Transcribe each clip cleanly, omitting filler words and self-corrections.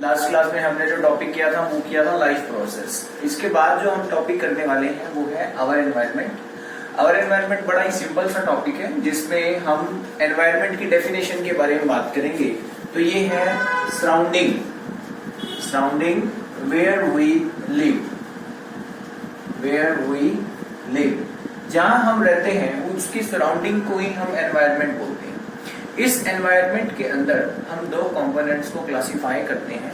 Last class में हमने जो टॉपिक किया था वो किया था लाइफ प्रोसेस। इसके बाद जो हम टॉपिक करने वाले हैं वो है आवर एनवायरनमेंट। आवर एनवायरनमेंट बड़ा ही सिंपल सा टॉपिक है जिसमें हम एनवायरनमेंट की डेफिनेशन के बारे में बात करेंगे। तो ये है surrounding, surrounding where we live, where we live, जहां हम रहते हैं उसकी सराउंडिंग को ही हम एनवायरनमेंट बोलते हैं। इस एनवायरनमेंट के अंदर हम दो कंपोनेंट्स को क्लासिफाई करते हैं,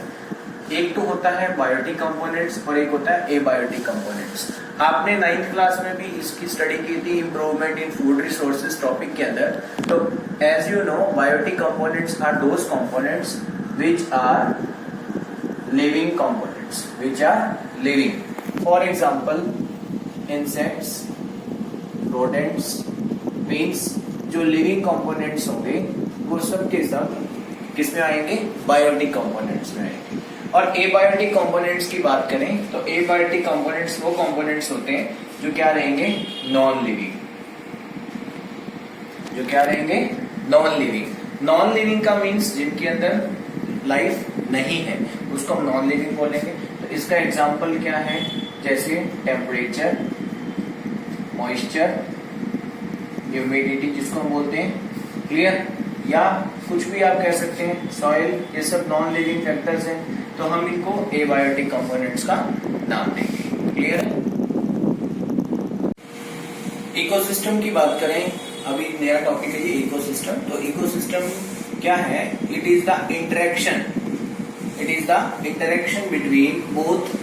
एक तो होता है बायोटिक कंपोनेंट्स और एक होता है एबायोटिक कंपोनेंट्स। आपने 9th क्लास में भी इसकी स्टडी की थी improvement in food resources topic के अंदर। तो as you know biotic components are those components which are living components, which are living. For example insects, rodents, means जो लिविंग कंपोनेंट्स होंगे वो सब के सब किस में आएंगे? बायोटिक कंपोनेंट्स में आएंगे। और एबायोटिक कंपोनेंट्स की बात करें तो एबायोटिक कंपोनेंट्स वो कंपोनेंट्स होते हैं जो क्या रहेंगे? नॉन लिविंग, जो क्या रहेंगे? Non living. नॉन लिविंग का मीन्स जिनके अंदर लाइफ नहीं है उसको हम नॉन लिविंग बोलेंगे। तो इसका एग्जाम्पल क्या है? जैसे टेम्परेचर, मॉइस्चर, ह्यूमिडिटी जिसको हम बोलते हैं, क्लियर, या कुछ भी आप कह सकते हैं, सॉइल, ये सब नॉन लिविंग फैक्टर्स हैं। तो हम इनको एबायोटिक कंपोनेंट्स का नाम देंगे, क्लियर है। इकोसिस्टम की बात करें, अभी नया टॉपिक है ये इकोसिस्टम। तो इकोसिस्टम क्या है? It is the interaction, it is the interaction between both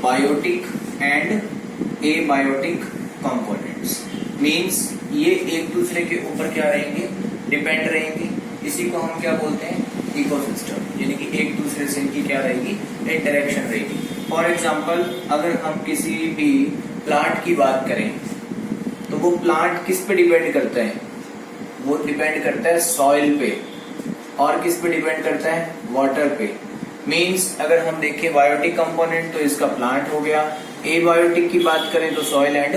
biotic and abiotic components. Means ये एक दूसरे के ऊपर क्या रहेंगे? डिपेंड रहेंगे। इसी को हम क्या बोलते हैं? इकोसिस्टम, यानी कि एक दूसरे से इनकी क्या रहेगी? इंटरेक्शन रहेगी। फॉर एग्जांपल अगर हम किसी भी प्लांट की बात करें तो वो प्लांट किस पे डिपेंड करता है? वो डिपेंड करता है सॉइल पे। और किस पे डिपेंड करता है? वाटर पे। मीन्स अगर हम देखें बायोटिक कंपोनेंट तो इसका प्लांट हो गया, एबायोटिक की बात करें तो सॉइल एंड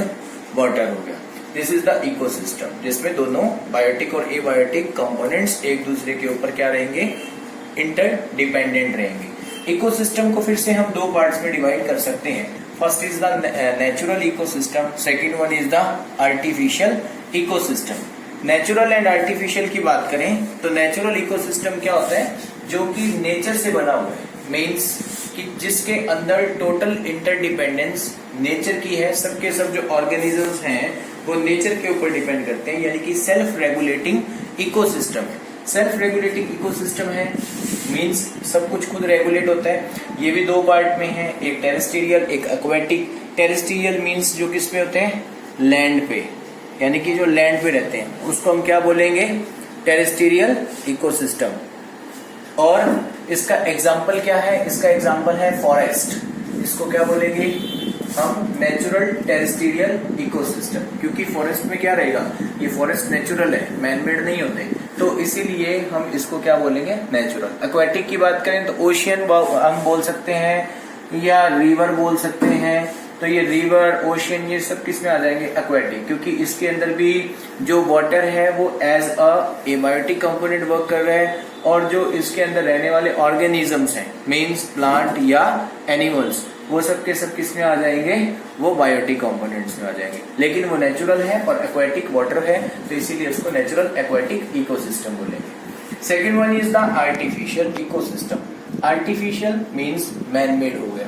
वाटर हो गया। दिस इज द इकोसिस्टम, जिसमें दोनों बायोटिक और एबायोटिक कंपोनेंट्स एक दूसरे के ऊपर क्या रहेंगे? इंटरडिपेंडेंट रहेंगे। इकोसिस्टम को फिर से हम दो पार्ट्स में डिवाइड कर सकते हैं। First is the natural ecosystem, second one is the artificial ecosystem. Natural and artificial की बात करें तो नेचुरल इकोसिस्टम क्या होता है? जो कि नेचर से बना हुआ है, मीन्स कि जिसके अंदर टोटल इंटरडिपेंडेंस नेचर की है। सबके सब जो ऑर्गेनिजम्स हैं वो नेचर के ऊपर डिपेंड करते हैं, यानी कि सेल्फ रेगुलेटिंग इकोसिस्टम है। सेल्फ रेगुलेटिंग इकोसिस्टम है मींस सब कुछ खुद रेगुलेट होता है। ये भी दो पार्ट में है, एक टेरेस्ट्रियल, एक एक्वेटिक। टेरेस्ट्रियल मींस जो किस पे होते हैं? लैंड पे, यानी कि जो लैंड पे रहते हैं उसको हम क्या बोलेंगे? Terrestrial ecosystem. और इसका एग्जाम्पल क्या है? इसका एग्जाम्पल है फॉरेस्ट। इसको क्या बोलेंगे हम? नेचुरल टेरेस्ट्रियल इकोसिस्टम, क्योंकि फॉरेस्ट में क्या रहेगा? ये फॉरेस्ट नेचुरल है, मैनमेड नहीं होते, तो इसीलिए हम इसको क्या बोलेंगे? नेचुरल। एक्वेटिक की बात करें तो ओशियन हम बोल सकते हैं या रिवर बोल सकते हैं। तो ये रिवर, ओशियन, ये सब किस में आ जाएंगे? एक्वेटिक, क्योंकि इसके अंदर भी जो वाटर है वो as a abiotic component work कर रहा है, और जो इसके अंदर रहने वाले ऑर्गेनिजम्स हैं, मीन्स प्लांट या एनिमल्स, वो सब के सब किस में आ जाएंगे? वो बायोटिक कंपोनेंट्स में आ जाएंगे। लेकिन वो नेचुरल है और एक्वेटिक वाटर है, तो इसीलिए उसको नेचुरल एक्वेटिक इकोसिस्टम बोलेंगे। Second one is the artificial ecosystem. Artificial means man made हो गया।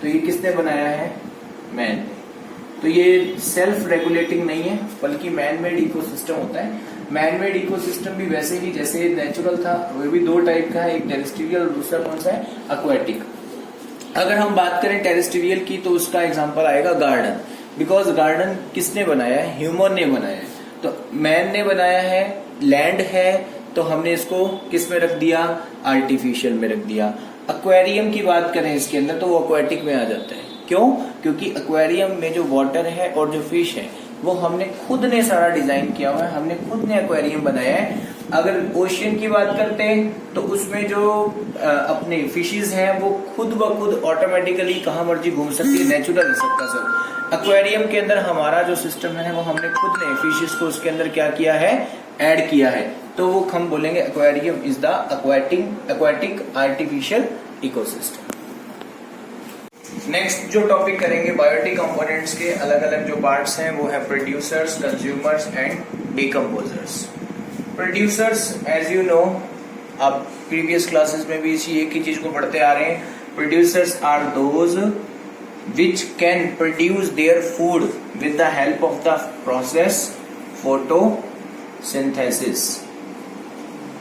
तो ये किसने बनाया है? मैन ने। तो ये सेल्फ रेगुलेटिंग नहीं है बल्कि मैन मेड इकोसिस्टम होता है। मैन मेड इकोसिस्टम भी वैसे ही जैसे नेचुरल था, वो भी दो टाइप का है, एक टेरेस्ट्रियल और दूसरा कौन सा है? एक्वेटिक। अगर हम बात करें टेरेस्ट्रियल की तो उसका एग्जांपल आएगा गार्डन, बिकॉज गार्डन किसने बनाया है? ह्यूमन ने बनाया है। तो मैन ने बनाया है, लैंड है, तो हमने इसको किस में रख दिया? आर्टिफिशियल में रख दिया। एक्वेरियम की बात करें इसके अंदर तो वो एक्वेटिक में आ जाता है। क्यों? क्योंकि एक्वेरियम में जो वाटर है और जो फिश है वो हमने खुद ने सारा डिजाइन किया हुआ है, हमने खुद ने एक्वेरियम बनाया है। अगर ओशियन की बात करते हैं तो उसमें जो अपने फिशेज हैं वो खुद ब खुद ऑटोमेटिकली कहाँ मर्जी घूम सकती है, नेचुरल है सबका सब। एक्वेरियम के अंदर हमारा जो सिस्टम है वो हमने खुद ने फिशेज को उसके अंदर क्या किया है? ऐड किया है। तो वो हम बोलेंगे aquarium is the aquatic artificial ecosystem. Next जो टॉपिक करेंगे बायोटिक कंपोनेंट्स के अलग अलग जो पार्ट्स हैं वो है producers, consumers and decomposers. Producers as you know, आप प्रीवियस क्लासेस में भी इसी एक ही चीज को पढ़ते आ रहे हैं। Producers are those which can produce their food with the help of the process photosynthesis।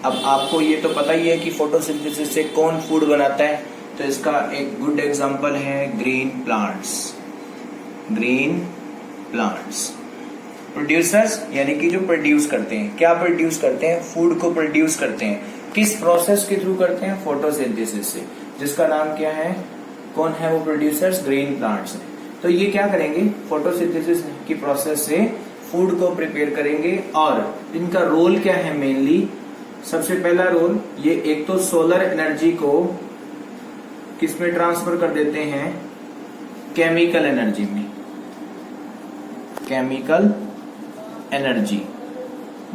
अब आपको ये तो पता ही है कि फोटोसिंथेसिस से कौन फूड बनाता है, तो इसका एक गुड एग्जांपल है green plants. Green plants producers यानी कि जो प्रोड्यूस करते हैं, क्या प्रोड्यूस करते हैं, फूड को प्रोड्यूस करते हैं। किस प्रोसेस के थ्रू करते हैं, फोटोसिंथेसिस से, जिसका नाम क्या है, कौन है वो प्रोड्यूसर्स, ग्रीन प्लांट्स है। तो ये क्या करेंगे, फोटोसिंथेसिस की प्रोसेस से फूड को प्रिपेयर करेंगे। और इनका रोल क्या है, मेनली सबसे पहला रोल ये एक तो सोलर एनर्जी को किस में ट्रांसफर कर देते हैं, केमिकल एनर्जी में। Chemical energy,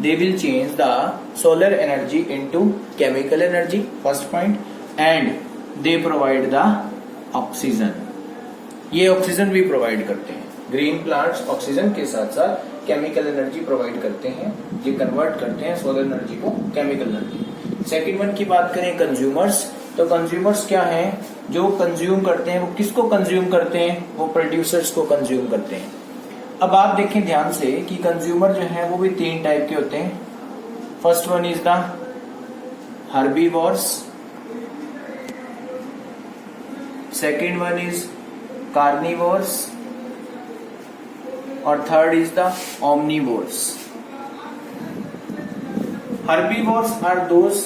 they will change the solar energy into chemical energy, first point, and they provide the oxygen। ये ऑक्सीजन भी प्रोवाइड करते हैं। ग्रीन प्लांट्स ऑक्सीजन के साथ साथ केमिकल एनर्जी प्रोवाइड करते हैं, ये कन्वर्ट करते हैं सोलर एनर्जी को केमिकल एनर्जी। सेकेंड वन की बात करें कंज्यूमर्स, तो कंज्यूमर्स क्या हैं, जो कंज्यूम करते हैं, वो किसको कंज्यूम करते हैं, वो प्रोड्यूसर्स को कंज्यूम करते हैं। अब आप देखें ध्यान से कि कंज्यूमर जो है वो भी तीन टाइप के होते हैं। First one is the herbivores, second one is carnivores और third is the omnivores. Herbivores are those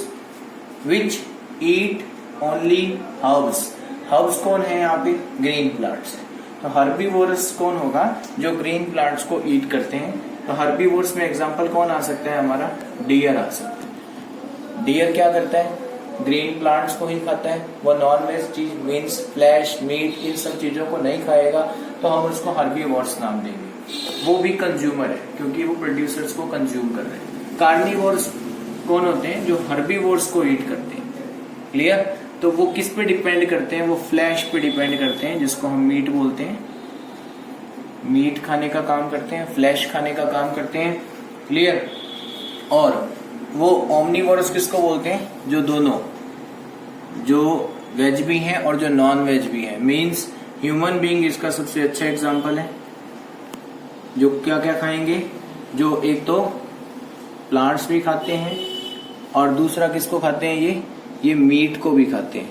which eat only herbs. Herbs कौन है यहाँ पे, ग्रीन प्लांट्स। तो हर्बीवोर्स कौन होगा, जो ग्रीन प्लांट्स को ईट करते हैं। तो हर्बीवोर्स में एग्जांपल कौन आ सकता है, हमारा डियर आ सकता है। डियर क्या करता है, ग्रीन प्लांट्स को ही खाता है। वो नॉन वेज चीज मीन्स फ्लैश, मीट, इन सब चीजों को नहीं खाएगा, तो हम उसको हर्बीवोर्स नाम देंगे। वो भी कंज्यूमर है क्योंकि वो प्रोड्यूसर्स को कंज्यूम कर रहे हैं। कार्निवोर्स कौन होते हैं, जो हर्बीवोर्स को ईट करते हैं। क्लियर। तो वो किस पे डिपेंड करते हैं, वो फ्लैश पे डिपेंड करते हैं, जिसको हम मीट बोलते हैं। मीट खाने का काम करते हैं, फ्लैश खाने का काम करते हैं। क्लियर। और वो ओमनिवोरस किसको बोलते हैं, जो दोनों, जो वेज भी हैं और जो नॉन वेज भी हैं। मीन्स ह्यूमन बीइंग इसका सबसे अच्छा एग्जांपल है, जो क्या क्या खाएंगे, जो एक तो प्लांट्स भी खाते हैं और दूसरा किसको खाते हैं, ये मीट को भी खाते हैं।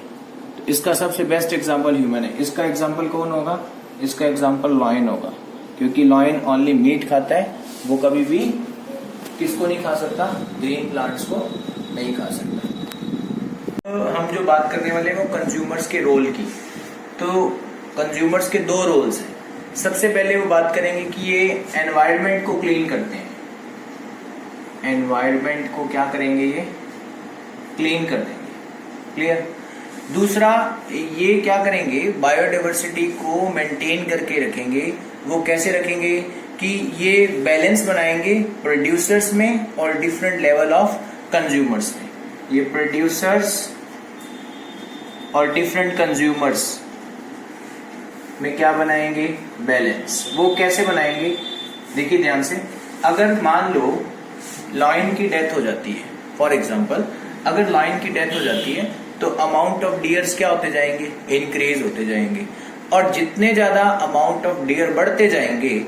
तो इसका सबसे बेस्ट एग्जांपल ह्यूमन है। इसका एग्जांपल कौन होगा, इसका एग्जांपल लॉयन होगा, क्योंकि लॉयन ओनली मीट खाता है, वो कभी भी किसको नहीं खा सकता, ग्रीन प्लांट्स को नहीं खा सकता। तो हम जो बात करने वाले हैं वो कंज्यूमर्स के रोल की। तो कंज्यूमर्स के दो रोल्स हैं। सबसे पहले वो बात करेंगे कि ये एनवायरनमेंट को क्लीन करते हैं। एनवायरनमेंट को क्या करेंगे, ये क्लीन कर देंगे। क्लियर। दूसरा, ये क्या करेंगे, बायोडाइवर्सिटी को मेंटेन करके रखेंगे। वो कैसे रखेंगे कि ये बैलेंस बनाएंगे प्रोड्यूसर्स में और डिफरेंट लेवल ऑफ कंज्यूमर्स में। ये प्रोड्यूसर्स और डिफरेंट कंज्यूमर्स में क्या बनाएंगे, बैलेंस। वो कैसे बनाएंगे, देखिए ध्यान से। अगर मान लो लॉयन की डेथ हो जाती है, फॉर एग्जाम्पल अगर लॉयन की डेथ हो जाती है, तो अमाउंट ऑफ डियर्स क्या होते जाएंगे, इंक्रीज होते जाएंगे। और जितने ज्यादा अमाउंट ऑफ डियर बढ़ते जाएंगे,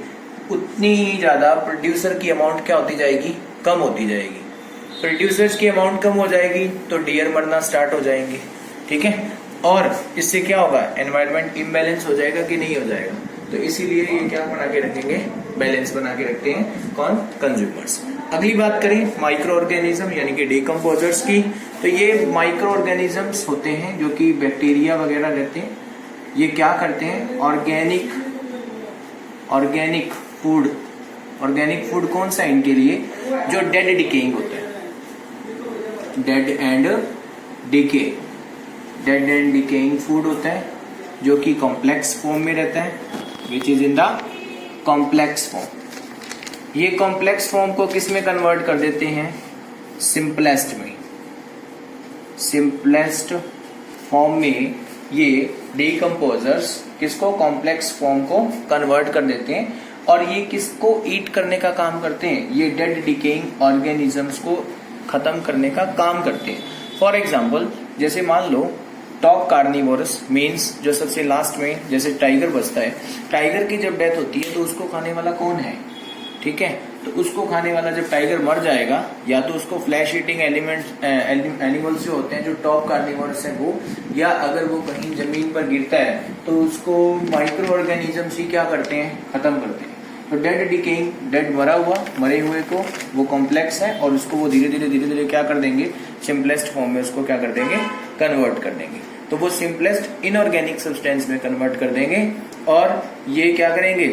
उतनी ही ज्यादा प्रोड्यूसर की अमाउंट क्या होती जाएगी, कम होती जाएगी। प्रोड्यूसर्स की अमाउंट कम हो जाएगी तो डियर मरना स्टार्ट हो जाएंगे। ठीक है। और इससे क्या होगा, एनवायरनमेंट इम्बैलेंस हो जाएगा कि नहीं हो जाएगा। तो इसीलिए ये क्या बना के रखेंगे, बैलेंस बना के रखते हैं, कौन, कंज्यूमर्स। अगली बात करें माइक्रो ऑर्गेनिज्म यानी कि डिकम्पोजर्स की। तो ये माइक्रो ऑर्गेनिजम्स होते हैं जो कि बैक्टीरिया वगैरह रहते हैं। ये क्या करते हैं, ऑर्गेनिक फूड कौन सा इनके लिए, जो डेड डिकेइंग होता है, डेड एंड डिकेइंग फूड होता है, जो कि कॉम्प्लेक्स फॉर्म में रहता है, which is in the complex form. ये कॉम्प्लेक्स फॉर्म को किस में कन्वर्ट कर देते हैं, सिंपलेस्ट में। सिंपलेस्ट फॉर्म में ये डिकम्पोजर्स किसको, कॉम्प्लेक्स फॉर्म को कन्वर्ट कर देते हैं और ये किसको ईट करने का काम करते हैं, ये डेड डिकेइंग ऑर्गेनिजम्स को खत्म करने का काम करते हैं। फॉर एग्जाम्पल जैसे मान लो टॉप कार्निवोरस मीन्स जो सबसे लास्ट में जैसे टाइगर बचता है, टाइगर की जब डेथ होती है तो उसको खाने वाला कौन है, ठीक है, तो उसको खाने वाला जब टाइगर मर जाएगा या तो उसको फ्लैश ईटिंग एनिमल्स जो होते हैं जो टॉप कार्निवोरस है वो, या अगर वो कहीं जमीन पर गिरता है तो उसको माइक्रो ऑर्गेनिजम्स ही क्या करते हैं, खत्म करते हैं। तो डेड डिकेइंग, डेड मरा हुआ, मरे हुए को वो कॉम्प्लेक्स है और उसको वो धीरे धीरे क्या कर देंगे, सिंपलेस्ट फॉर्म में उसको क्या कर देंगे, कन्वर्ट कर देंगे। तो वो सिंपलेस्ट इनऑर्गेनिक सब्सटेंस में कन्वर्ट कर देंगे और ये क्या करेंगे,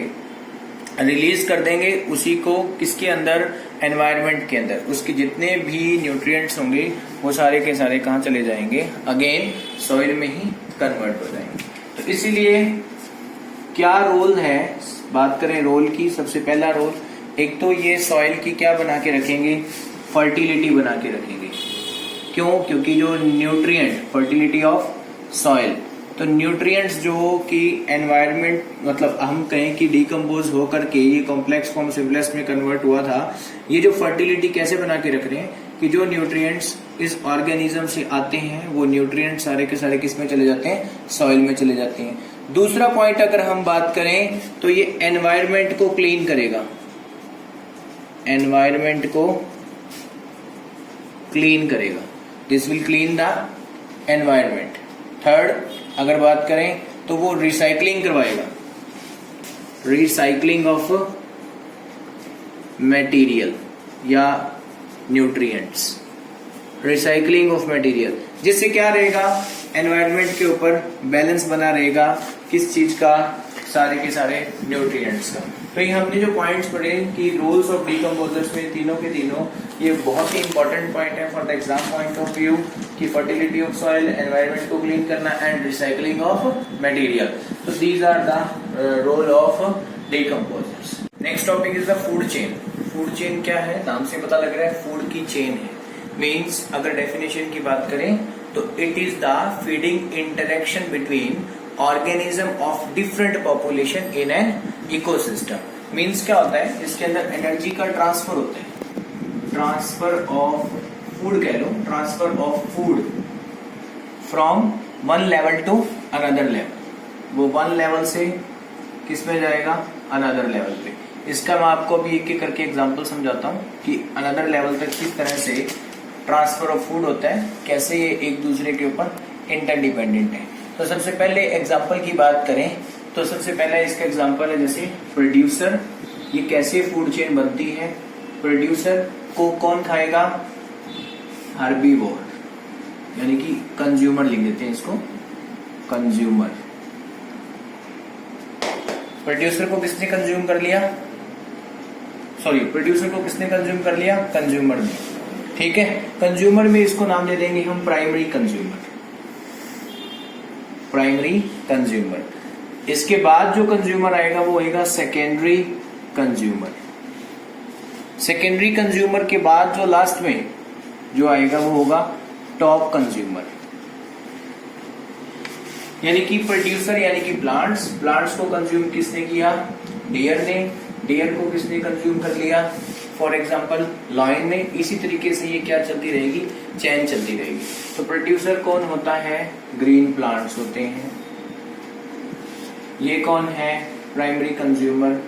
रिलीज कर देंगे उसी को किसके अंदर, एनवायरनमेंट के अंदर। उसके जितने भी न्यूट्रिएंट्स होंगे वो सारे के सारे कहाँ चले जाएंगे, अगेन सॉइल में ही कन्वर्ट हो जाएंगे। तो इसीलिए क्या रोल है, बात करें रोल की, सबसे पहला रोल एक तो ये सॉइल की क्या बना के रखेंगे, फर्टिलिटी बना के रखेंगे। क्यों, क्योंकि जो न्यूट्रिएंट, फर्टिलिटी ऑफ सॉइल, तो न्यूट्रिएंट्स जो कि एनवायरनमेंट, मतलब हम कहें कि डिकम्पोज होकर के ये कॉम्प्लेक्स फॉर्म सिंपलेस्ट में कन्वर्ट हुआ था, ये जो फर्टिलिटी कैसे बना के रख रहे हैं कि जो न्यूट्रिएंट्स इस ऑर्गेनिज्म से आते हैं वो न्यूट्रिएंट्स सारे के सारे किस में चले जाते हैं, सॉइल में चले जाते हैं। दूसरा पॉइंट अगर हम बात करें तो ये एनवायरनमेंट को क्लीन करेगा, एनवायरनमेंट को क्लीन करेगा, this will clean the environment. Third अगर बात करें तो वो रिसाइकलिंग करवाएगा, रिसाइकलिंग ऑफ मटेरियल या न्यूट्रिएंट्स, रिसाइकलिंग ऑफ मटेरियल, जिससे क्या रहेगा, एनवायरनमेंट के ऊपर बैलेंस बना रहेगा, किस चीज का, सारे के सारे न्यूट्रिएंट्स का। तो ये हमने जो पॉइंट्स पढ़े कि रोल्स ऑफ डिकम्पोजर्स में तीनों के तीनों ये बहुत ही इंपॉर्टेंट पॉइंट है for the exam point of view कि फर्टिलिटी ऑफ सॉइल, एनवायरनमेंट को क्लीन करना एंड रिसाइकलिंग ऑफ मटेरियल। तो these are the role of decomposers. Next topic is the food chain. Food chain क्या है, नाम से पता लग रहा है फूड की चेन है। मीन्स अगर डेफिनेशन की बात करें तो it is the feeding interaction between organism of different population in an ecosystem. Means क्या होता है, इसके अंदर एनर्जी का ट्रांसफर होता है, ट्रांसफर ऑफ फूड कह लो, transfer of food from one level to another level. वो वन लेवल से किस में जाएगा, अनदर लेवल पे। इसका मैं आपको अभी एक एक करके एग्जांपल समझाता हूँ कि अनदर लेवल तक किस तरह से ट्रांसफर ऑफ फूड होता है, कैसे ये एक दूसरे के ऊपर इंटरडिपेंडेंट है। तो सबसे पहले एग्जांपल की बात करें तो सबसे पहला इसका एग्जांपल है जैसे प्रोड्यूसर। ये कैसे फूड चेन बनती है, प्रोड्यूसर को कौन खाएगा, हर्बीवोर, यानी कि कंज्यूमर लिख देते हैं इसको, कंज्यूमर। प्रोड्यूसर को किसने कंज्यूम कर लिया, सॉरी प्रोड्यूसर को किसने कंज्यूम कर लिया, कंज्यूमर ने, ठीक है। कंज्यूमर में इसको नाम दे देंगे हम प्राइमरी कंज्यूमर, प्राइमरी कंज्यूमर। इसके बाद जो कंज्यूमर आएगा वो आएगा सेकेंडरी कंज्यूमर। सेकेंडरी कंज्यूमर के बाद जो लास्ट में जो आएगा वो होगा टॉप कंज्यूमर। यानी कि प्रोड्यूसर यानी कि प्लांट्स, प्लांट्स को कंज्यूम किसने किया, डियर ने, डियर को किसने कंज्यूम कर लिया, फॉर एग्जाम्पल लॉयन ने। इसी तरीके से ये क्या चलती रहेगी, चेन चलती रहेगी। तो प्रोड्यूसर कौन होता है, ग्रीन प्लांट्स होते हैं। ये कौन है, प्राइमरी कंज्यूमर,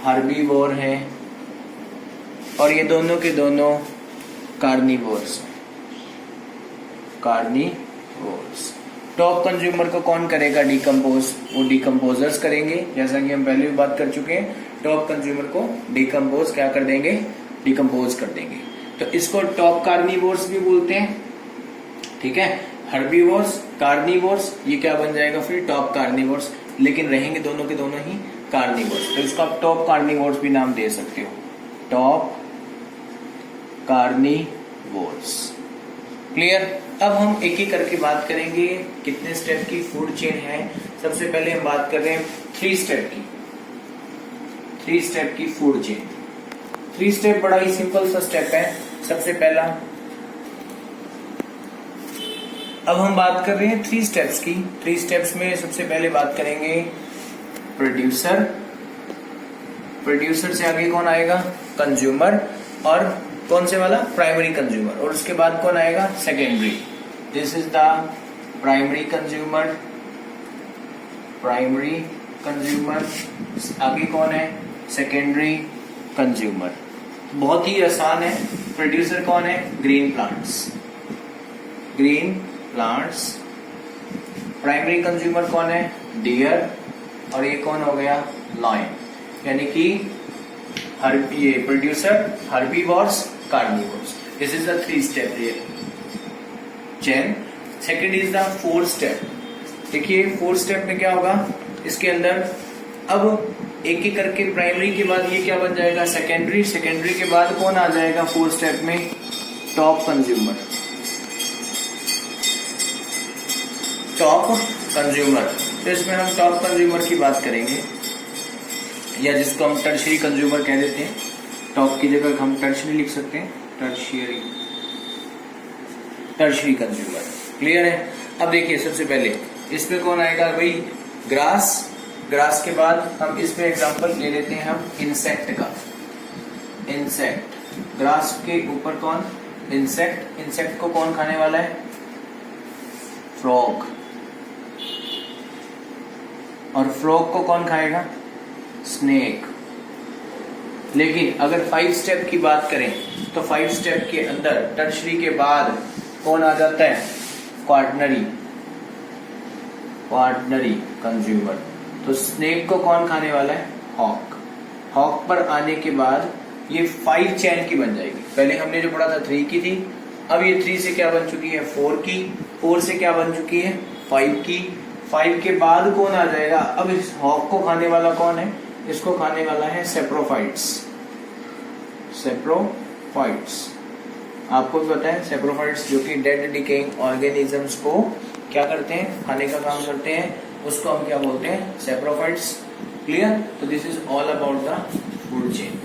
हर्बीवोर है। और ये दोनों के दोनों कार्निवोर्स, कार्निवोर्स। टॉप कंज्यूमर को कौन करेगा डिकम्पोज, वो डिकम्पोजर्स करेंगे, जैसा कि हम पहले भी बात कर चुके हैं। टॉप कंज्यूमर को डिकम्पोज क्या कर देंगे, डिकम्पोज कर देंगे। तो इसको टॉप कार्निवोर्स भी बोलते हैं, ठीक है। हर्बीवोर्स, कार्निवोर्स, ये क्या बन जाएगा फिर, टॉप कार्निवोर्स, लेकिन रहेंगे दोनों के दोनों ही कार्निवोर्स। तो इसको आप टॉप कार्निवोर्स भी नाम दे सकते हो, टॉप कार्निवोर्स। क्लियर। अब हम एक एक करके बात करेंगे कितने स्टेप की फूड चेन है। सबसे पहले हम बात कर रहे हैं 3 स्टेप की, 3 स्टेप की फूड चेन। 3 स्टेप बड़ा ही सिंपल सा स्टेप है। सबसे पहला, अब हम बात कर रहे हैं 3 स्टेप्स की। 3 स्टेप्स में सबसे पहले बात करेंगे प्रोड्यूसर, प्रोड्यूसर से आगे कौन आएगा, कंज्यूमर, और कौन से वाला, प्राइमरी कंज्यूमर, और उसके बाद कौन आएगा, secondary. This is the primary consumer, primary consumer, आगे कौन है, सेकेंडरी कंज्यूमर। बहुत ही आसान है। प्रोड्यूसर कौन है, green plants, green plants. Primary consumer कौन है, डियर, और ये कौन हो गया, लायन। यानी कि ये producer, herbivores, carnivores. This is the 3 step chain. Second is the 4 step. देखिए 4 स्टेप में क्या होगा, इसके अंदर अब एक एक करके प्राइमरी के बाद ये क्या बन जाएगा, सेकेंडरी, सेकेंडरी के बाद कौन आ जाएगा 4 स्टेप में, टॉप कंज्यूमर, टॉप कंज्यूमर। तो इसमें हम टॉप कंज्यूमर की बात करेंगे, या जिसको हम टर्शियरी कंज्यूमर कह देते हैं। टॉप की जगह हम टर्शियरी लिख सकते हैं, टर्शियरी, टर्शियरी कंज्यूमर। क्लियर है। अब देखिए सबसे पहले इसमें कौन आएगा भाई, ग्रास, ग्रास के बाद हम इसमें एग्जांपल ले लेते हैं हम इंसेक्ट का, इंसेक्ट। ग्रास के ऊपर कौन, इंसेक्ट, इंसेक्ट को कौन खाने वाला है, फ्रॉग, और फ्रॉग को कौन खाएगा, स्नेक। लेकिन अगर 5 स्टेप की बात करें तो 5 स्टेप के अंदर टर्शरी के बाद कौन आ जाता है, क्वार्टनरी, क्वार्टनरी कंज्यूमर। तो स्नेक को कौन खाने वाला है, हॉक। हॉक पर आने के बाद ये 5 चेन की बन जाएगी। पहले हमने जो पढ़ा था 3 की थी, अब ये 3 से क्या बन चुकी है, 4 की, 4 से क्या बन चुकी है, 5 की, 5 के बाद कौन आ जाएगा, अब इस हॉक को खाने वाला कौन है, इसको खाने वाला है सेप्रोफाइट्स, सेप्रोफाइट्स। आपको भी पता है सेप्रोफाइट्स जो कि डेड डिकेइंग ऑर्गेनिजम्स को क्या करते हैं, खाने का काम करते हैं, उसको हम क्या बोलते हैं, सेप्रोफाइट्स। क्लियर। तो this is all about the food chain.